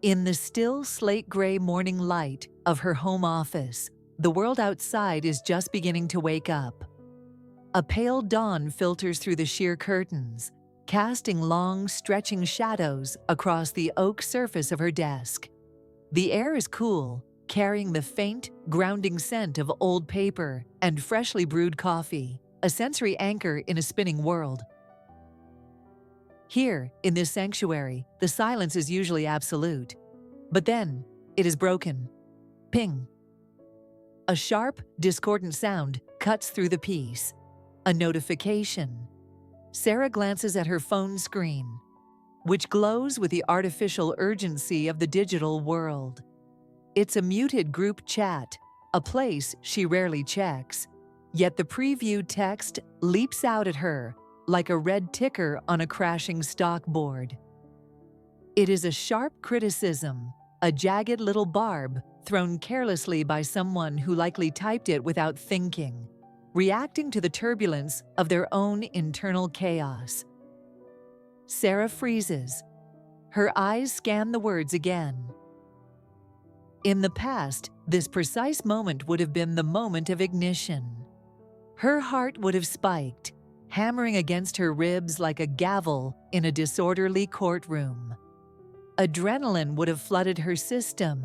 In the still slate-gray morning light of her home office, the world outside is just beginning to wake up. A pale dawn filters through the sheer curtains, casting long, stretching shadows across the oak surface of her desk. The air is cool, carrying the faint, grounding scent of old paper and freshly brewed coffee, a sensory anchor in a spinning world. Here, in this sanctuary, the silence is usually absolute. But then, it is broken. Ping. A sharp, discordant sound cuts through the peace. A notification. Sarah glances at her phone screen, which glows with the artificial urgency of the digital world. It's a muted group chat, a place she rarely checks. Yet the previewed text leaps out at her like a red ticker on a crashing stock board. It is a sharp criticism, a jagged little barb thrown carelessly by someone who likely typed it without thinking, reacting to the turbulence of their own internal chaos. Sarah freezes. Her eyes scan the words again. In the past, this precise moment would have been the moment of ignition. Her heart would have spiked, hammering against her ribs like a gavel in a disorderly courtroom. Adrenaline would have flooded her system,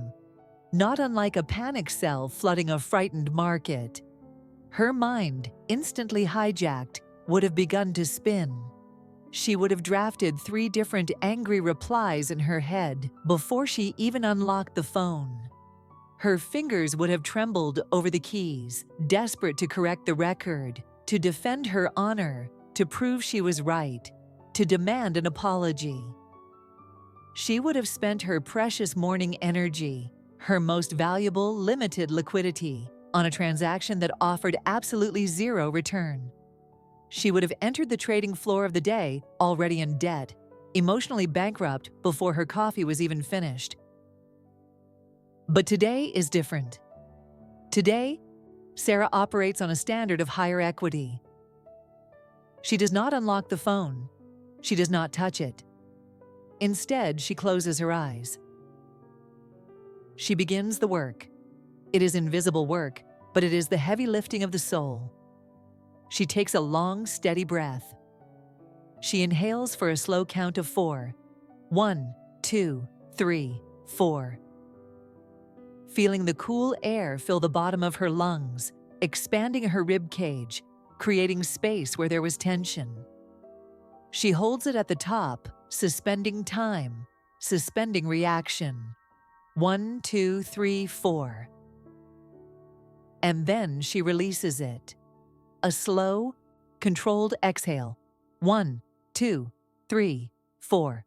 not unlike a panic cell flooding a frightened market. Her mind, instantly hijacked, would have begun to spin. She would have drafted 3 different angry replies in her head before she even unlocked the phone. Her fingers would have trembled over the keys, desperate to correct the record, to defend her honor, to prove she was right, to demand an apology. She would have spent her precious morning energy, her most valuable limited liquidity, on a transaction that offered absolutely zero return. She would have entered the trading floor of the day already in debt, emotionally bankrupt before her coffee was even finished. But today is different. Today, Sarah operates on a standard of higher equity. She does not unlock the phone. She does not touch it. Instead, she closes her eyes. She begins the work. It is invisible work, but it is the heavy lifting of the soul. She takes a long, steady breath. She inhales for a slow count of 4. 1, 2, 3, 4. Feeling the cool air fill the bottom of her lungs, expanding her rib cage, creating space where there was tension. She holds it at the top, suspending time, suspending reaction. 1, 2, 3, 4. And then she releases it. A slow, controlled exhale. 1, 2, 3, 4.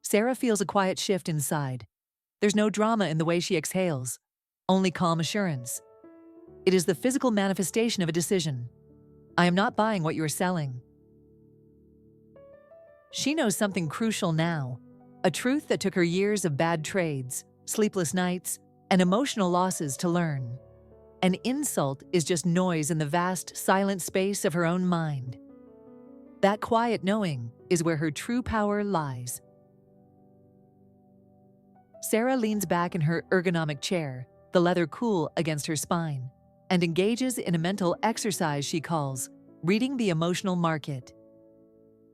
Sarah feels a quiet shift inside. There's no drama in the way she exhales, only calm assurance. It is the physical manifestation of a decision. I am not buying what you are selling. She knows something crucial now, a truth that took her years of bad trades, sleepless nights, and emotional losses to learn. An insult is just noise in the vast, silent space of her own mind. That quiet knowing is where her true power lies. Sarah leans back in her ergonomic chair, the leather cool against her spine, and engages in a mental exercise she calls reading the emotional market.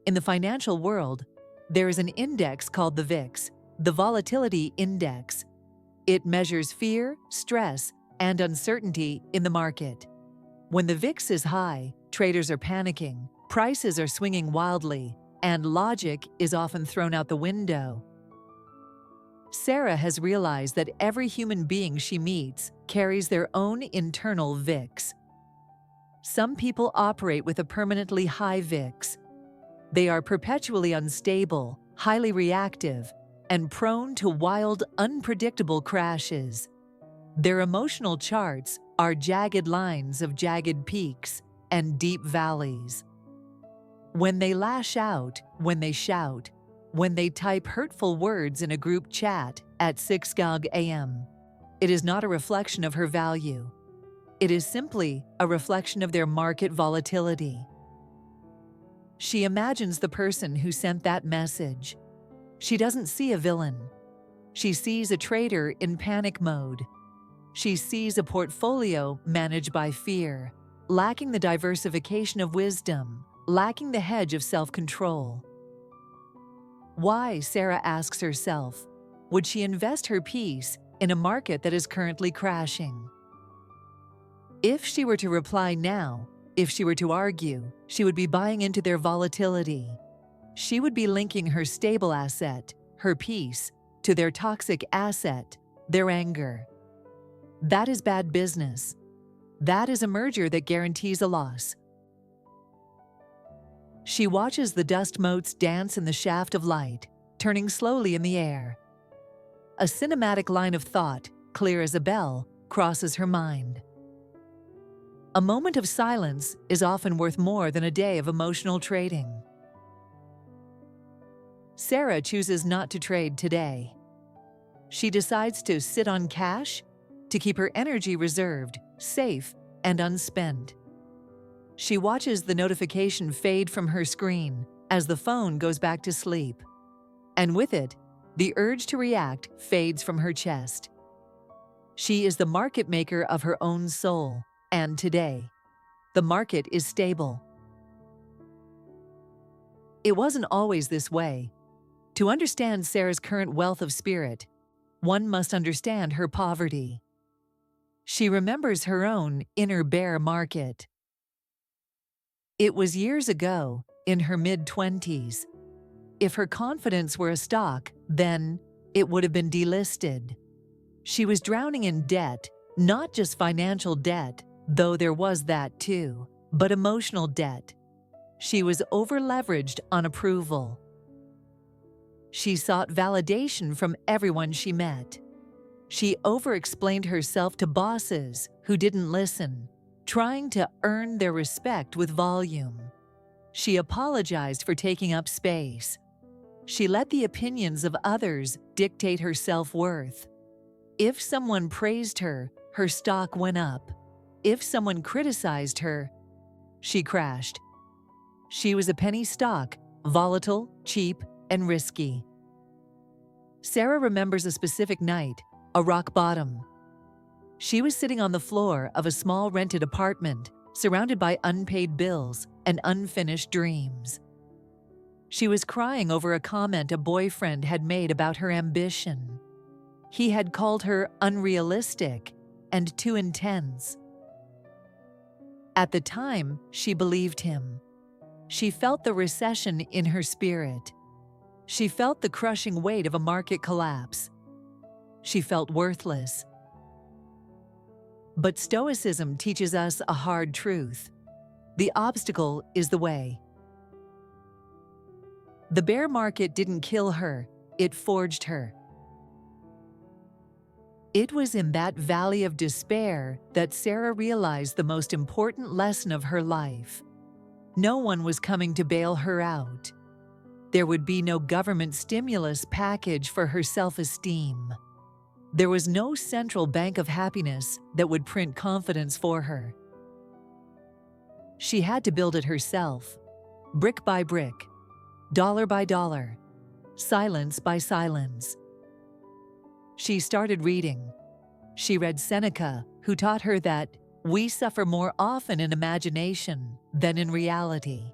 In the financial world, there is an index called the VIX, the Volatility Index. It measures fear, stress, and uncertainty in the market. When the VIX is high, traders are panicking, prices are swinging wildly, and logic is often thrown out the window. Sarah has realized that every human being she meets carries their own internal VIX. Some people operate with a permanently high VIX. They are perpetually unstable, highly reactive, and prone to wild, unpredictable crashes. Their emotional charts are jagged lines of jagged peaks and deep valleys. When they lash out, when they shout, when they type hurtful words in a group chat at 6 a.m., it is not a reflection of her value. It is simply a reflection of their market volatility. She imagines the person who sent that message. She doesn't see a villain. She sees a trader in panic mode. She sees a portfolio managed by fear, lacking the diversification of wisdom, lacking the hedge of self-control. Why, Sarah asks herself, would she invest her peace in a market that is currently crashing? If she were to reply now, if she were to argue, she would be buying into their volatility. She would be linking her stable asset, her peace, to their toxic asset, their anger. That is bad business. That is a merger that guarantees a loss. She watches the dust motes dance in the shaft of light, turning slowly in the air. A cinematic line of thought, clear as a bell, crosses her mind. A moment of silence is often worth more than a day of emotional trading. Sarah chooses not to trade today. She decides to sit on cash, to keep her energy reserved, safe, and unspent. She watches the notification fade from her screen as the phone goes back to sleep. And with it, the urge to react fades from her chest. She is the market maker of her own soul, and today, the market is stable. It wasn't always this way. To understand Sarah's current wealth of spirit, one must understand her poverty. She remembers her own inner bear market. It was years ago, in her mid-20s. If her confidence were a stock, then it would have been delisted. She was drowning in debt, not just financial debt, though there was that too, but emotional debt. She was over-leveraged on approval. She sought validation from everyone she met. She over-explained herself to bosses who didn't listen, trying to earn their respect with volume. She apologized for taking up space. She let the opinions of others dictate her self-worth. If someone praised her, her stock went up. If someone criticized her, she crashed. She was a penny stock, volatile, cheap, and risky. Sarah remembers a specific night, a rock bottom. She was sitting on the floor of a small rented apartment, surrounded by unpaid bills and unfinished dreams. She was crying over a comment a boyfriend had made about her ambition. He had called her unrealistic and too intense. At the time, she believed him. She felt the recession in her spirit. She felt the crushing weight of a market collapse. She felt worthless. But Stoicism teaches us a hard truth. The obstacle is the way. The bear market didn't kill her, it forged her. It was in that valley of despair that Sarah realized the most important lesson of her life. No one was coming to bail her out. There would be no government stimulus package for her self-esteem. There was no central bank of happiness that would print confidence for her. She had to build it herself, brick by brick, dollar by dollar, silence by silence. She started reading. She read Seneca, who taught her that we suffer more often in imagination than in reality.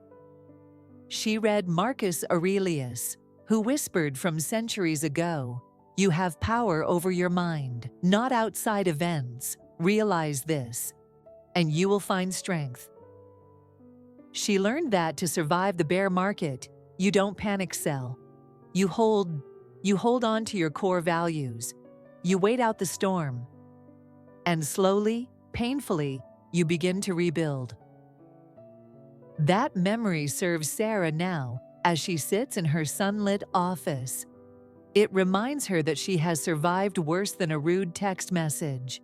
She read Marcus Aurelius, who whispered from centuries ago, "You have power over your mind, not outside events. Realize this, and you will find strength." She learned that to survive the bear market, you don't panic sell. You hold on to your core values. You wait out the storm. And slowly, painfully, you begin to rebuild. That memory serves Sarah now as she sits in her sunlit office. It reminds her that she has survived worse than a rude text message.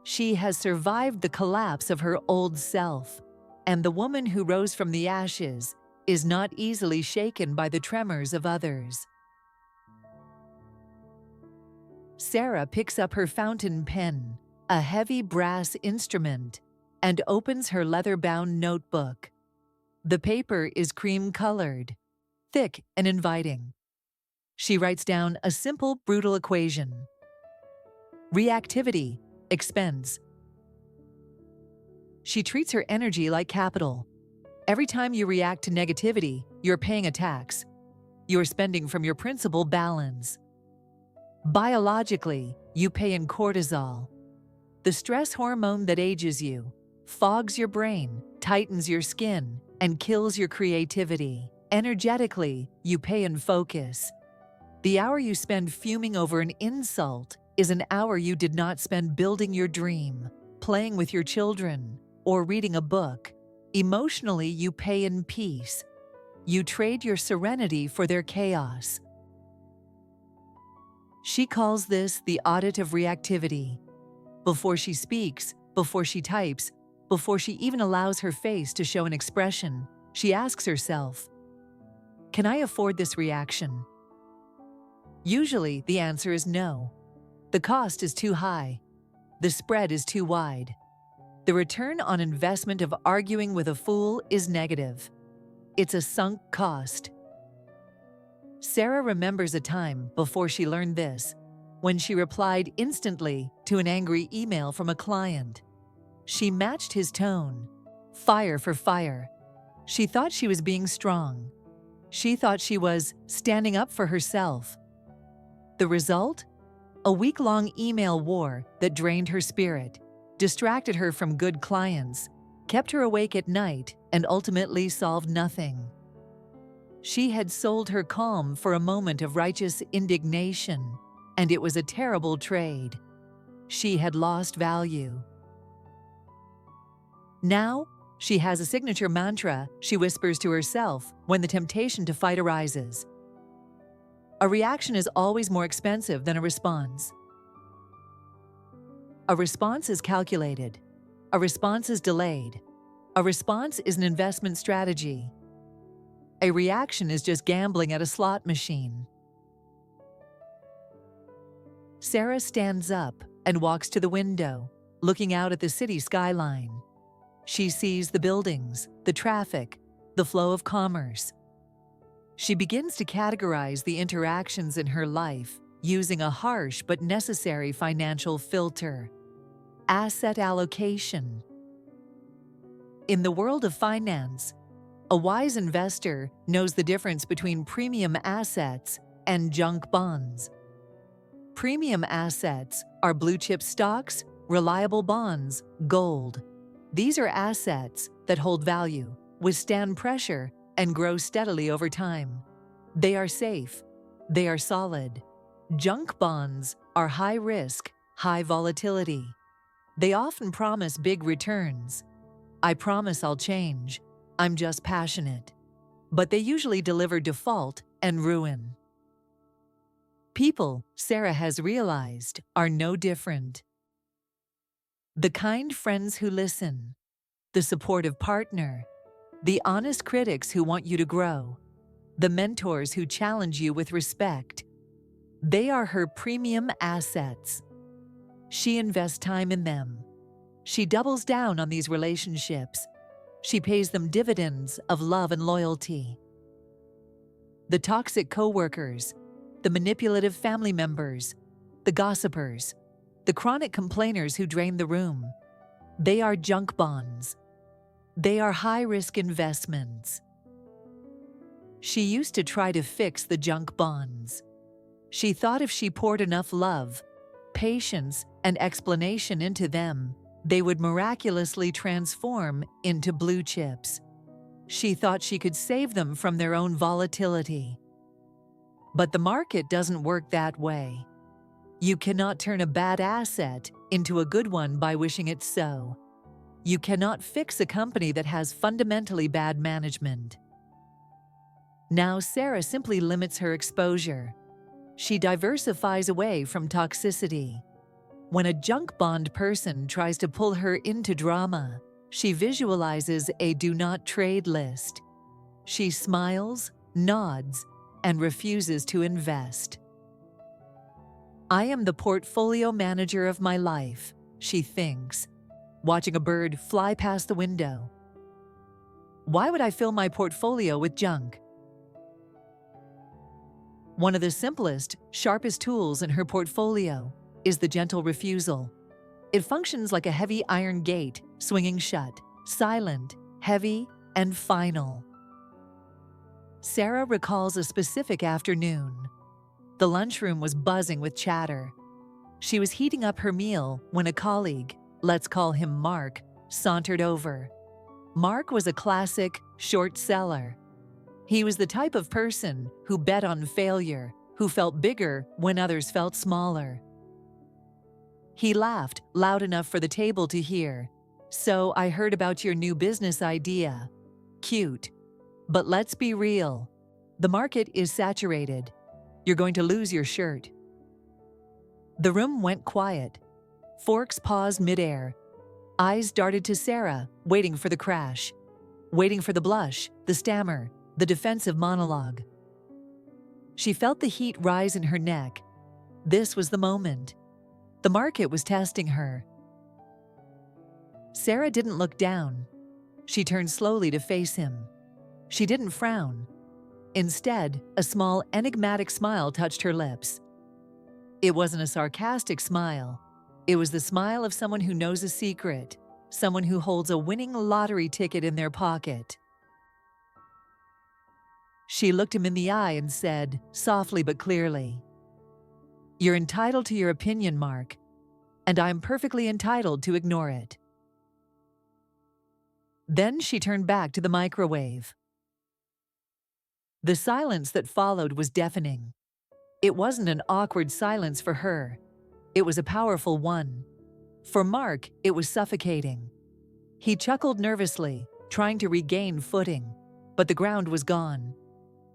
She has survived the collapse of her old self, and the woman who rose from the ashes is not easily shaken by the tremors of others. Sarah picks up her fountain pen, a heavy brass instrument, and opens her leather-bound notebook. The paper is cream-colored, thick and inviting. She writes down a simple, brutal equation. Reactivity, expense. She treats her energy like capital. Every time you react to negativity, you're paying a tax. You're spending from your principal balance. Biologically, you pay in cortisol, the stress hormone that ages you, fogs your brain, tightens your skin, and kills your creativity. Energetically, you pay in focus. The hour you spend fuming over an insult is an hour you did not spend building your dream, playing with your children, or reading a book. Emotionally, you pay in peace. You trade your serenity for their chaos. She calls this the audit of reactivity. Before she speaks, before she types, before she even allows her face to show an expression, she asks herself, "Can I afford this reaction?" Usually, the answer is no. The cost is too high. The spread is too wide. The return on investment of arguing with a fool is negative. It's a sunk cost. Sarah remembers a time before she learned this, when she replied instantly to an angry email from a client. She matched his tone, fire for fire. She thought she was being strong. She thought she was standing up for herself. The result? A week-long email war that drained her spirit, distracted her from good clients, kept her awake at night, and ultimately solved nothing. She had sold her calm for a moment of righteous indignation, and it was a terrible trade. She had lost value. Now, she has a signature mantra she whispers to herself when the temptation to fight arises. A reaction is always more expensive than a response. A response is calculated. A response is delayed. A response is an investment strategy. A reaction is just gambling at a slot machine. Sarah stands up and walks to the window, looking out at the city skyline. She sees the buildings, the traffic, the flow of commerce. She begins to categorize the interactions in her life using a harsh but necessary financial filter: asset allocation. In the world of finance, a wise investor knows the difference between premium assets and junk bonds. Premium assets are blue-chip stocks, reliable bonds, gold. These are assets that hold value, withstand pressure, and grow steadily over time. They are safe. They are solid. Junk bonds are high risk, high volatility. They often promise big returns. "I promise I'll change. I'm just passionate." But they usually deliver default and ruin. People, Sarah has realized, are no different. The kind friends who listen, the supportive partner, the honest critics who want you to grow, the mentors who challenge you with respect. They are her premium assets. She invests time in them. She doubles down on these relationships. She pays them dividends of love and loyalty. The toxic coworkers, the manipulative family members, the gossipers, the chronic complainers who drain the room, they are junk bonds. They are high-risk investments. She used to try to fix the junk bonds. She thought if she poured enough love, patience, and explanation into them, they would miraculously transform into blue chips. She thought she could save them from their own volatility. But the market doesn't work that way. You cannot turn a bad asset into a good one by wishing it so. You cannot fix a company that has fundamentally bad management. Now Sarah simply limits her exposure. She diversifies away from toxicity. When a junk bond person tries to pull her into drama, she visualizes a do not trade list. She smiles, nods, and refuses to invest. "I am the portfolio manager of my life," she thinks, watching a bird fly past the window. "Why would I fill my portfolio with junk?" One of the simplest, sharpest tools in her portfolio is the gentle refusal. It functions like a heavy iron gate, swinging shut, silent, heavy, and final. Sarah recalls a specific afternoon. The lunchroom was buzzing with chatter. She was heating up her meal when a colleague, let's call him Mark, sauntered over. Mark was a classic short seller. He was the type of person who bet on failure, who felt bigger when others felt smaller. He laughed loud enough for the table to hear. "So I heard about your new business idea. Cute. But let's be real. The market is saturated. You're going to lose your shirt." The room went quiet. Forks paused midair. Eyes darted to Sarah, waiting for the crash. Waiting for the blush, the stammer, the defensive monologue. She felt the heat rise in her neck. This was the moment. The market was testing her. Sarah didn't look down. She turned slowly to face him. She didn't frown. Instead, a small, enigmatic smile touched her lips. It wasn't a sarcastic smile. It was the smile of someone who knows a secret, someone who holds a winning lottery ticket in their pocket. She looked him in the eye and said, softly but clearly, "You're entitled to your opinion, Mark, and I'm perfectly entitled to ignore it." Then she turned back to the microwave. The silence that followed was deafening. It wasn't an awkward silence for her. It was a powerful one. For Mark, it was suffocating. He chuckled nervously, trying to regain footing, but the ground was gone.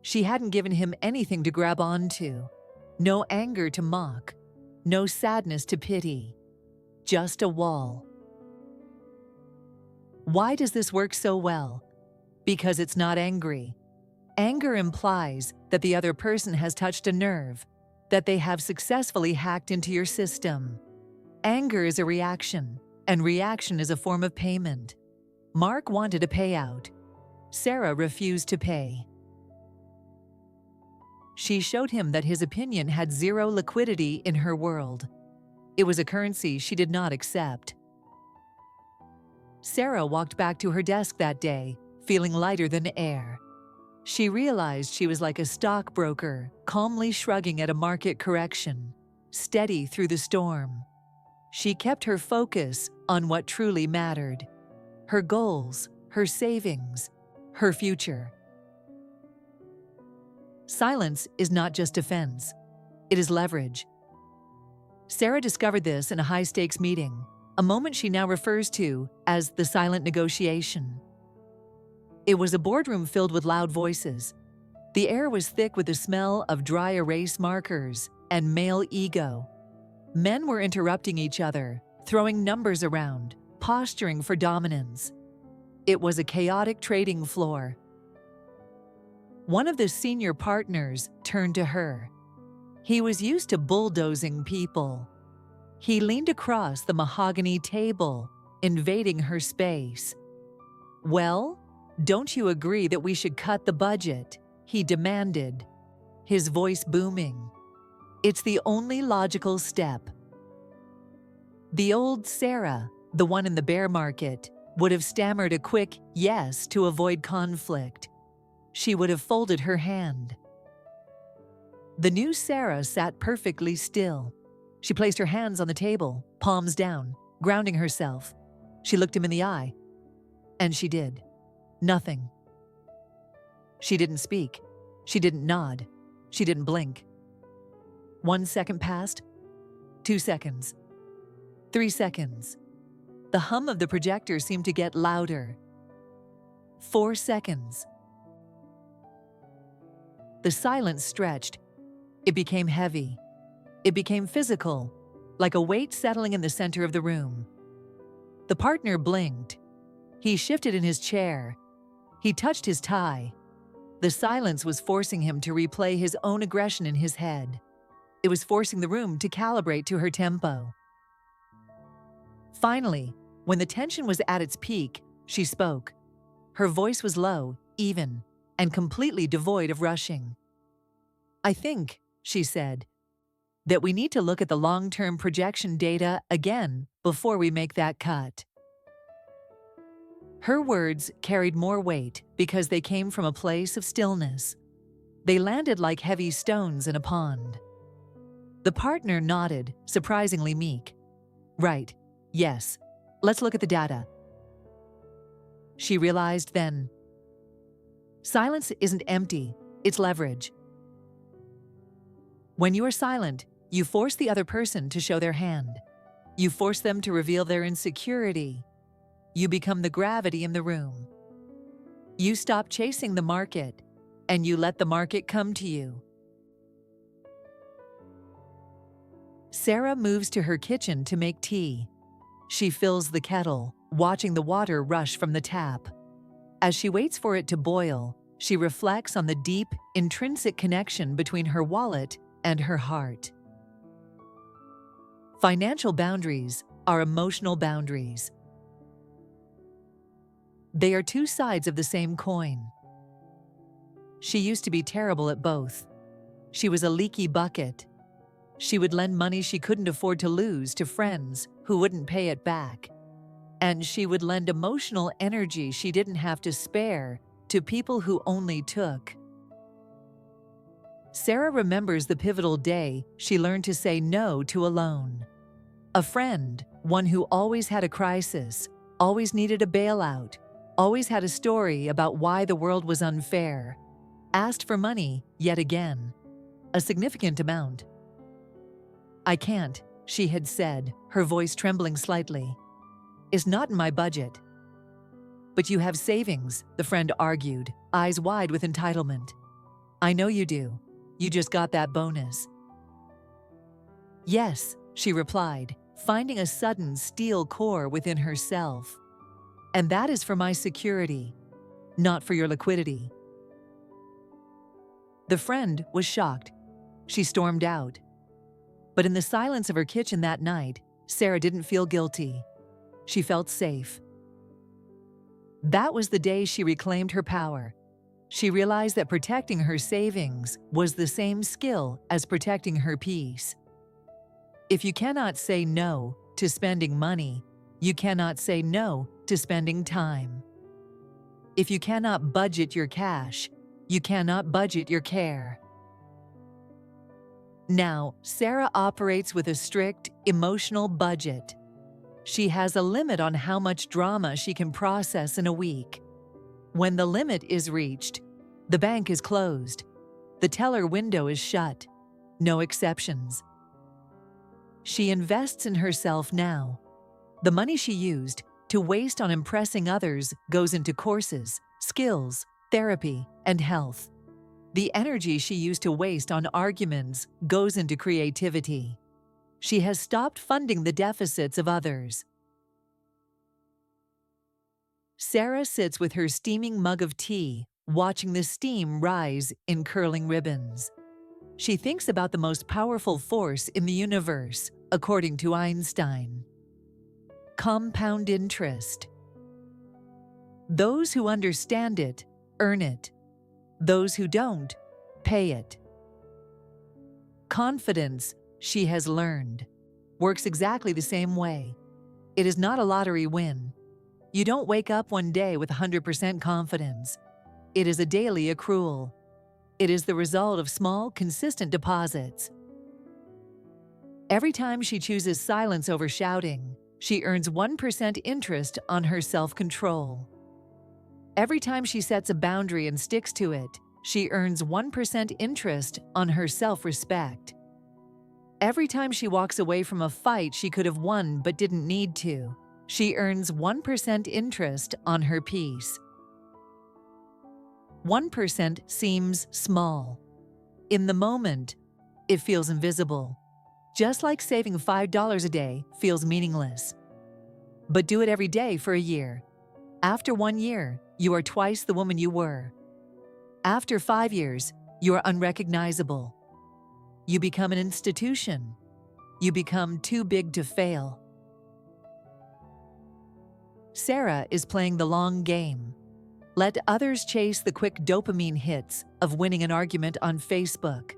She hadn't given him anything to grab onto. No anger to mock. No sadness to pity. Just a wall. Why does this work so well? Because it's not angry. Anger implies that the other person has touched a nerve, that they have successfully hacked into your system. Anger is a reaction, and reaction is a form of payment. Mark wanted a payout. Sarah refused to pay. She showed him that his opinion had zero liquidity in her world. It was a currency she did not accept. Sarah walked back to her desk that day, feeling lighter than air. She realized she was like a stockbroker, calmly shrugging at a market correction, steady through the storm. She kept her focus on what truly mattered: her goals, her savings, her future. Silence is not just defense. It is leverage. Sarah discovered this in a high-stakes meeting, a moment she now refers to as the silent negotiation. It was a boardroom filled with loud voices. The air was thick with the smell of dry erase markers and male ego. Men were interrupting each other, throwing numbers around, posturing for dominance. It was a chaotic trading floor. One of the senior partners turned to her. He was used to bulldozing people. He leaned across the mahogany table, invading her space. "Well, don't you agree that we should cut the budget?" he demanded, his voice booming. "It's the only logical step." The old Sarah, the one in the bear market, would have stammered a quick yes to avoid conflict. She would have folded her hand. The new Sarah sat perfectly still. She placed her hands on the table, palms down, grounding herself. She looked him in the eye. And she did. Nothing. She didn't speak. She didn't nod. She didn't blink. 1 second passed. 2 seconds. 3 seconds. The hum of the projector seemed to get louder. 4 seconds. The silence stretched. It became heavy. It became physical, like a weight settling in the center of the room. The partner blinked. He shifted in his chair. He touched his tie. The silence was forcing him to replay his own aggression in his head. It was forcing the room to calibrate to her tempo. Finally, when the tension was at its peak, she spoke. Her voice was low, even, and completely devoid of rushing. I think, she said, that we need to look at the long-term projection data again before we make that cut. Her words carried more weight because they came from a place of stillness. They landed like heavy stones in a pond. The partner nodded, surprisingly meek. Right, yes, let's look at the data. She realized then. Silence isn't empty, it's leverage. When you are silent, you force the other person to show their hand. You force them to reveal their insecurity. You become the gravity in the room. You stop chasing the market, and you let the market come to you. Sarah moves to her kitchen to make tea. She fills the kettle, watching the water rush from the tap. As she waits for it to boil, she reflects on the deep, intrinsic connection between her wallet and her heart. Financial boundaries are emotional boundaries. They are two sides of the same coin. She used to be terrible at both. She was a leaky bucket. She would lend money she couldn't afford to lose to friends who wouldn't pay it back. And she would lend emotional energy she didn't have to spare to people who only took. Sarah remembers the pivotal day she learned to say no to a loan. A friend, one who always had a crisis, always needed a bailout, always had a story about why the world was unfair, asked for money yet again, a significant amount. I can't, she had said, her voice trembling slightly. It's not in my budget. But you have savings, the friend argued, eyes wide with entitlement. I know you do. You just got that bonus. Yes, she replied, finding a sudden steel core within herself. And that is for my security, not for your liquidity. The friend was shocked. She stormed out. But in the silence of her kitchen that night, Sarah didn't feel guilty. She felt safe. That was the day she reclaimed her power. She realized that protecting her savings was the same skill as protecting her peace. If you cannot say no to spending money, you cannot say no to spending time. If you cannot budget your cash, you cannot budget your care. Now, Sarah operates with a strict, emotional budget. She has a limit on how much drama she can process in a week. When the limit is reached, the bank is closed. The teller window is shut. No exceptions. She invests in herself now. The money she used to waste on impressing others goes into courses, skills, therapy, and health. The energy she used to waste on arguments goes into creativity. She has stopped funding the deficits of others. Sarah sits with her steaming mug of tea, watching the steam rise in curling ribbons. She thinks about the most powerful force in the universe, according to Einstein. Compound interest. Those who understand it, earn it. Those who don't, pay it. Confidence, she has learned, works exactly the same way. It is not a lottery win. You don't wake up one day with 100% confidence. It is a daily accrual. It is the result of small, consistent deposits. Every time she chooses silence over shouting, she earns 1% interest on her self-control. Every time she sets a boundary and sticks to it, she earns 1% interest on her self-respect. Every time she walks away from a fight she could have won but didn't need to, she earns 1% interest on her peace. 1% seems small. In the moment, it feels invisible. Just like saving $5 a day feels meaningless. But do it every day for a year. After 1 year, you are twice the woman you were. After 5 years, you are unrecognizable. You become an institution. You become too big to fail. Sarah is playing the long game. Let others chase the quick dopamine hits of winning an argument on Facebook.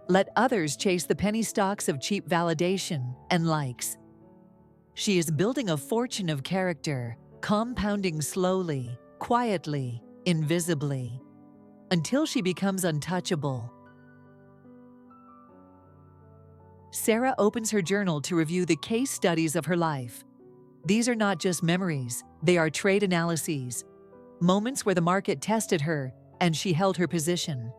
Let others chase the penny stocks of cheap validation and likes. She is building a fortune of character, compounding slowly, quietly, invisibly, until she becomes untouchable. Sarah opens her journal to review the case studies of her life. These are not just memories, they are trade analyses, moments where the market tested her and she held her position.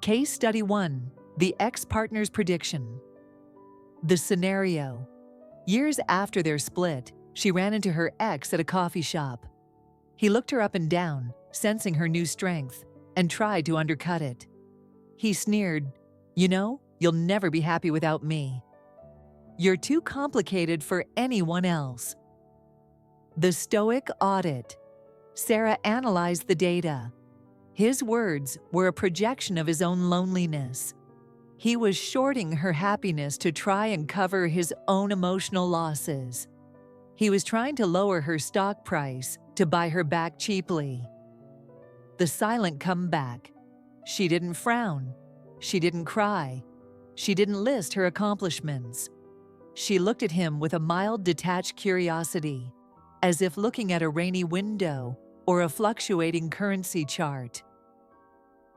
Case Study 1: The Ex-Partner's Prediction. The scenario. Years after their split, she ran into her ex at a coffee shop. He looked her up and down, sensing her new strength, and tried to undercut it. He sneered, "You know, you'll never be happy without me. You're too complicated for anyone else." The Stoic Audit. Sarah analyzed the data. His words were a projection of his own loneliness. He was shorting her happiness to try and cover his own emotional losses. He was trying to lower her stock price to buy her back cheaply. The silent comeback. She didn't frown. She didn't cry. She didn't list her accomplishments. She looked at him with a mild, detached curiosity, as if looking at a rainy window or a fluctuating currency chart.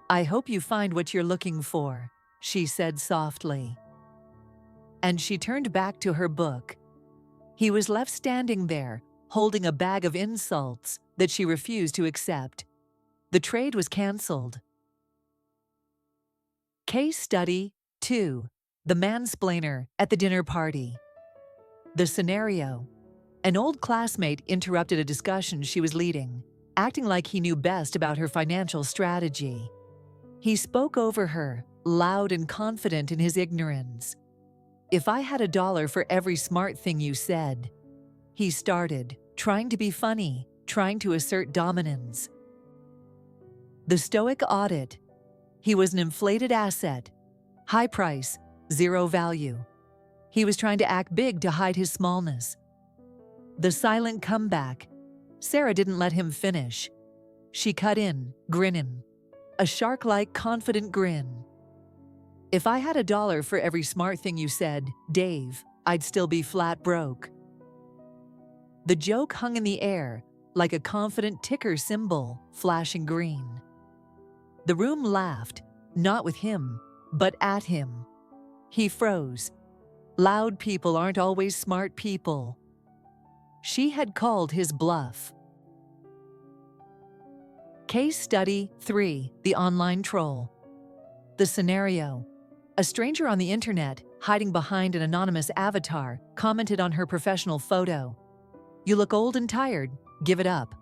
"I hope you find what you're looking for," she said softly. And she turned back to her book. He was left standing there, holding a bag of insults that she refused to accept. The trade was canceled. Case Study 2: The Mansplainer at the Dinner Party. The scenario. An old classmate interrupted a discussion she was leading, acting like he knew best about her financial strategy. He spoke over her, loud and confident in his ignorance. "If I had $1 for every smart thing you said," he started, trying to be funny, trying to assert dominance. The Stoic Audit. He was an inflated asset. High price, zero value. He was trying to act big to hide his smallness. The silent comeback. Sarah didn't let him finish. She cut in, grinning. A shark-like confident grin. "If I had $1 for every smart thing you said, Dave, I'd still be flat broke." The joke hung in the air, like a confident ticker symbol, flashing green. The room laughed, not with him, but at him. He froze. Loud people aren't always smart people. She had called his bluff. Case Study 3: The Online Troll. The scenario. A stranger on the internet, hiding behind an anonymous avatar, commented on her professional photo. "You look old and tired. Give it up."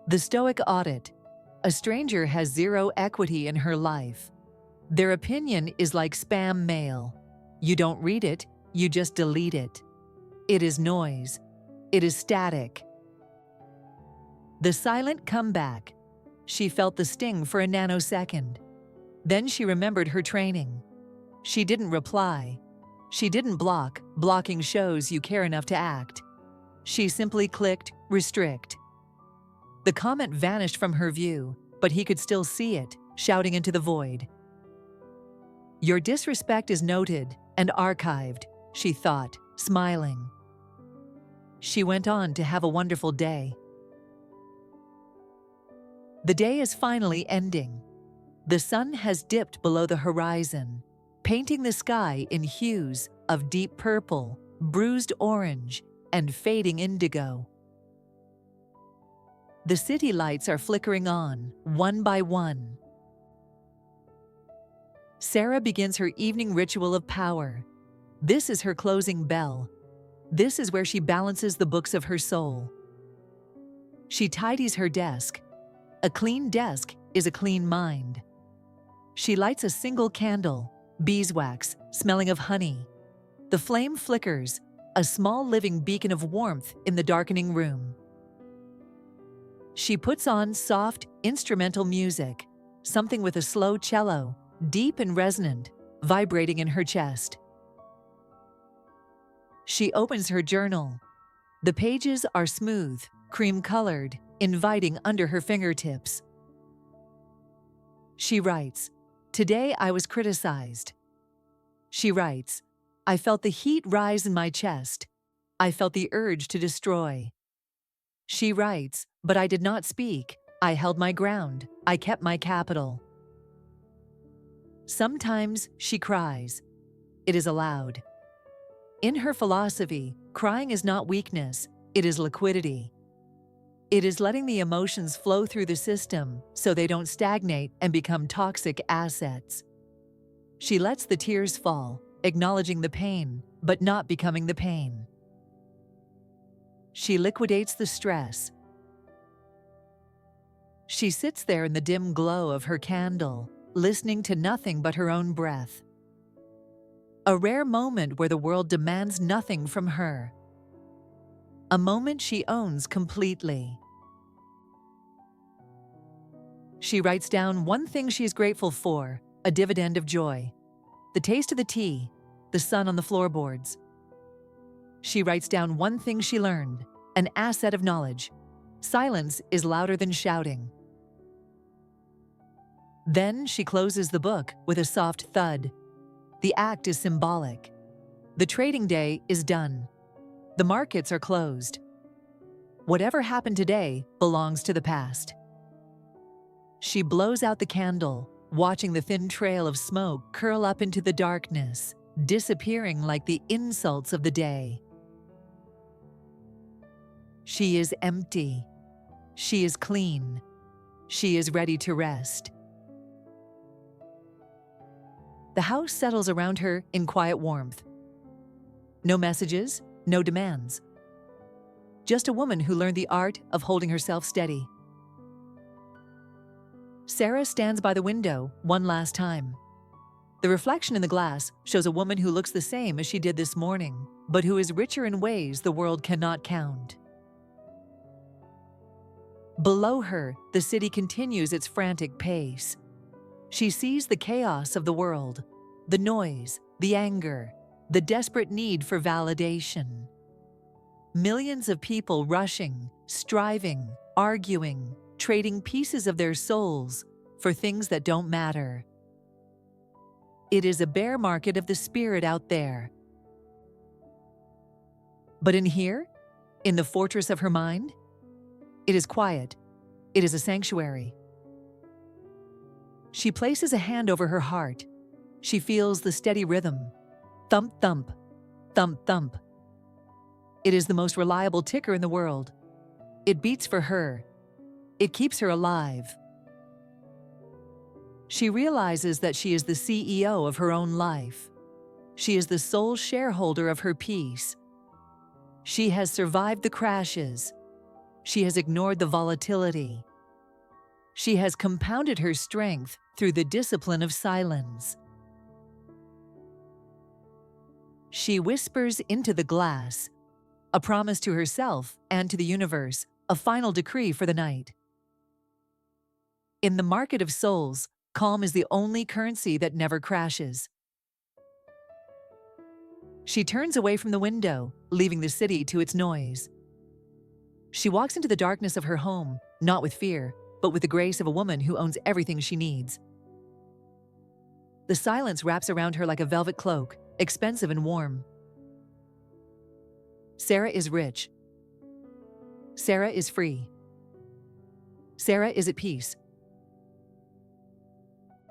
The Stoic Audit. A stranger has zero equity in her life. Their opinion is like spam mail. You don't read it, you just delete it. It is noise. It is static. The silent comeback. She felt the sting for a nanosecond. Then she remembered her training. She didn't reply. She didn't block. Blocking shows you care enough to act. She simply clicked restrict. The comment vanished from her view, but he could still see it, shouting into the void. "Your disrespect is noted and archived," she thought, smiling. She went on to have a wonderful day. The day is finally ending. The sun has dipped below the horizon, painting the sky in hues of deep purple, bruised orange, and fading indigo. The city lights are flickering on, one by one. Sarah begins her evening ritual of power. This is her closing bell. This is where she balances the books of her soul. She tidies her desk. A clean desk is a clean mind. She lights a single candle, beeswax, smelling of honey. The flame flickers, a small living beacon of warmth in the darkening room. She puts on soft, instrumental music, something with a slow cello, deep and resonant, vibrating in her chest. She opens her journal. The pages are smooth, cream-colored, inviting under her fingertips. She writes, Today I was criticized. She writes, I felt the heat rise in my chest. I felt the urge to destroy. She writes, but I did not speak. I held my ground. I kept my capital. Sometimes she cries. It is allowed. In her philosophy, crying is not weakness, it is liquidity. It is letting the emotions flow through the system so they don't stagnate and become toxic assets. She lets the tears fall, acknowledging the pain, but not becoming the pain. She liquidates the stress. She sits there in the dim glow of her candle, listening to nothing but her own breath. A rare moment where the world demands nothing from her. A moment she owns completely. She writes down one thing she is grateful for, a dividend of joy. The taste of the tea, the sun on the floorboards. She writes down one thing she learned, an asset of knowledge. Silence is louder than shouting. Then she closes the book with a soft thud. The act is symbolic. The trading day is done. The markets are closed. Whatever happened today belongs to the past. She blows out the candle, watching the thin trail of smoke curl up into the darkness, disappearing like the insults of the day. She is empty. She is clean. She is ready to rest. The house settles around her in quiet warmth. No messages, no demands. Just a woman who learned the art of holding herself steady. Sarah stands by the window one last time. The reflection in the glass shows a woman who looks the same as she did this morning, but who is richer in ways the world cannot count. Below her, the city continues its frantic pace. She sees the chaos of the world, the noise, the anger, the desperate need for validation. Millions of people rushing, striving, arguing, trading pieces of their souls for things that don't matter. It is a bear market of the spirit out there. But in here, in the fortress of her mind, it is quiet. It is a sanctuary. She places a hand over her heart. She feels the steady rhythm. Thump, thump, thump, thump. It is the most reliable ticker in the world. It beats for her. It keeps her alive. She realizes that she is the CEO of her own life. She is the sole shareholder of her peace. She has survived the crashes. She has ignored the volatility. She has compounded her strength through the discipline of silence. She whispers into the glass, a promise to herself and to the universe, a final decree for the night. In the market of souls, calm is the only currency that never crashes. She turns away from the window, leaving the city to its noise. She walks into the darkness of her home, not with fear, but with the grace of a woman who owns everything she needs. The silence wraps around her like a velvet cloak, expensive and warm. Sarah is rich. Sarah is free. Sarah is at peace,